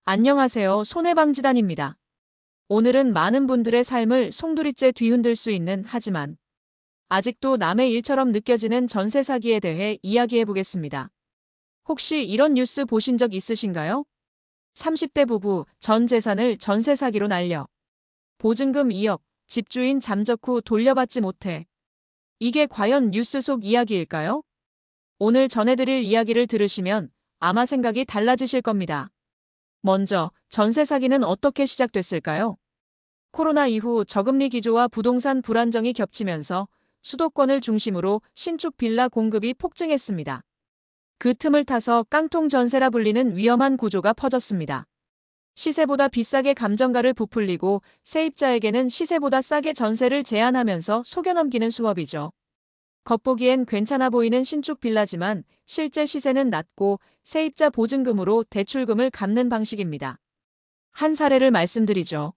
안녕하세요. 손해방지단입니다. 오늘은 많은 분들의 삶을 송두리째 뒤흔들 수 있는 하지만 아직도 남의 일처럼 느껴지는 전세 사기에 대해 이야기해 보겠습니다. 혹시 이런 뉴스 보신 적 있으신가요? 30대 부부 전 재산을 전세 사기로 날려 보증금 2억, 집주인 잠적 후 돌려받지 못해. 이게 과연 뉴스 속 이야기일까요? 오늘 전해드릴 이야기를 들으시면 아마 생각이 달라지실 겁니다. 먼저 전세 사기는 어떻게 시작됐을까요? 코로나 이후 저금리 기조와 부동산 불안정이 겹치면서 수도권을 중심으로 신축 빌라 공급이 폭증했습니다. 그 틈을 타서 깡통 전세라 불리는 위험한 구조가 퍼졌습니다. 시세보다 비싸게 감정가를 부풀리고 세입자에게는 시세보다 싸게 전세를 제한하면서 속여 넘기는 수법이죠. 겉보기엔 괜찮아 보이는 신축 빌라지만 실제 시세는 낮고 세입자 보증금으로 대출금을 갚는 방식입니다. 한 사례를 말씀드리죠.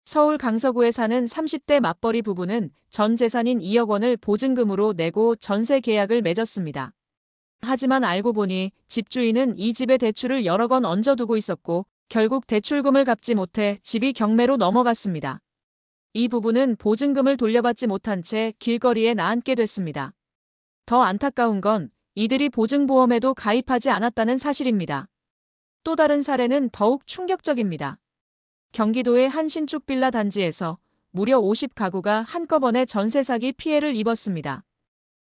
서울 강서구에 사는 30대 맞벌이 부부는 전 재산인 2억 원을 보증금으로 내고 전세 계약을 맺었습니다. 하지만 알고 보니 집주인은 이 집에 대출을 여러 건 얹어두고 있었고 결국 대출금을 갚지 못해 집이 경매로 넘어갔습니다. 이 부부는 보증금을 돌려받지 못한 채 길거리에 나앉게 됐습니다. 더 안타까운 건 이들이 보증보험에도 가입하지 않았다는 사실입니다. 또 다른 사례는 더욱 충격적입니다. 경기도의 한 신축 빌라 단지에서 무려 50가구가 한꺼번에 전세 사기 피해를 입었습니다.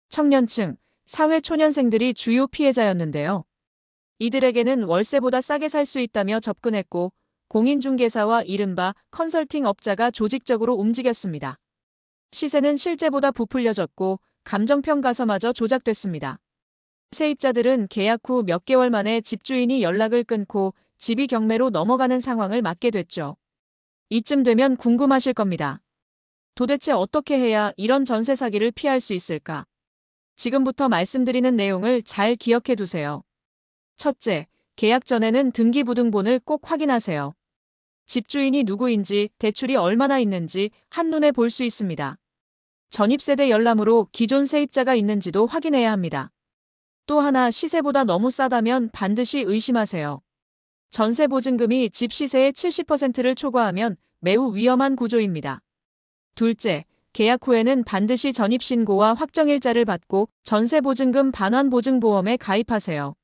청년층, 사회초년생들이 주요 피해자였는데요. 이들에게는 월세보다 싸게 살 수 있다며 접근했고 공인중개사와 이른바 컨설팅 업자가 조직적으로 움직였습니다. 시세는 실제보다 부풀려졌고 감정평가서마저 조작됐습니다. 세입자들은 계약 후 몇 개월 만에 집주인이 연락을 끊고 집이 경매로 넘어가는 상황을 맞게 됐죠. 이쯤 되면 궁금하실 겁니다. 도대체 어떻게 해야 이런 전세 사기를 피할 수 있을까? 지금부터 말씀드리는 내용을 잘 기억해 두세요. 첫째, 계약 전에는 등기부등본을 꼭 확인하세요. 집주인이 누구인지, 대출이 얼마나 있는지 한눈에 볼 수 있습니다. 전입세대 열람으로 기존 세입자가 있는지도 확인해야 합니다. 또 하나, 시세보다 너무 싸다면 반드시 의심하세요. 전세 보증금이 집 시세의 70%를 초과하면 매우 위험한 구조입니다. 둘째, 계약 후에는 반드시 전입신고와 확정일자를 받고 전세보증금 반환보증보험에 가입하세요.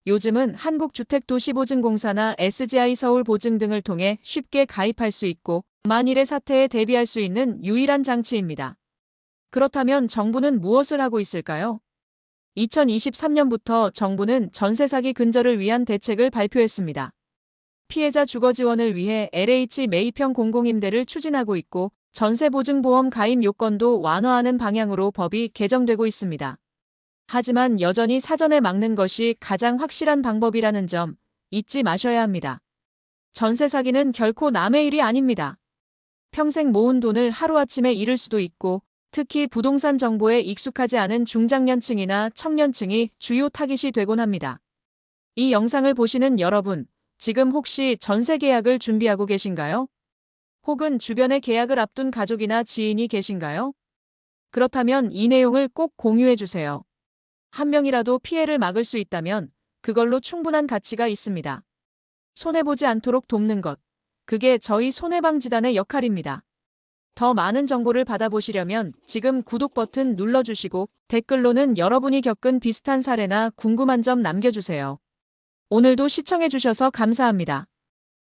요즘은 한국주택도시보증공사나 SGI 서울보증 등을 통해 쉽게 가입할 수 있고 만일의 사태에 대비할 수 있는 유일한 장치입니다. 그렇다면 정부는 무엇을 하고 있을까요? 2023년부터 정부는 전세 사기 근절을 위한 대책을 발표했습니다. 피해자 주거 지원을 위해 LH 매입형 공공임대를 추진하고 있고 전세보증보험 가입 요건도 완화하는 방향으로 법이 개정되고 있습니다. 하지만 여전히 사전에 막는 것이 가장 확실한 방법이라는 점 잊지 마셔야 합니다. 전세 사기는 결코 남의 일이 아닙니다. 평생 모은 돈을 하루아침에 잃을 수도 있고 특히 부동산 정보에 익숙하지 않은 중장년층이나 청년층이 주요 타깃이 되곤 합니다. 이 영상을 보시는 여러분, 지금 혹시 전세 계약을 준비하고 계신가요? 혹은 주변에 계약을 앞둔 가족이나 지인이 계신가요? 그렇다면 이 내용을 꼭 공유해 주세요. 한 명이라도 피해를 막을 수 있다면 그걸로 충분한 가치가 있습니다. 손해보지 않도록 돕는 것. 그게 저희 손해방지단의 역할입니다. 더 많은 정보를 받아보시려면 지금 구독 버튼 눌러주시고 댓글로는 여러분이 겪은 비슷한 사례나 궁금한 점 남겨주세요. 오늘도 시청해주셔서 감사합니다.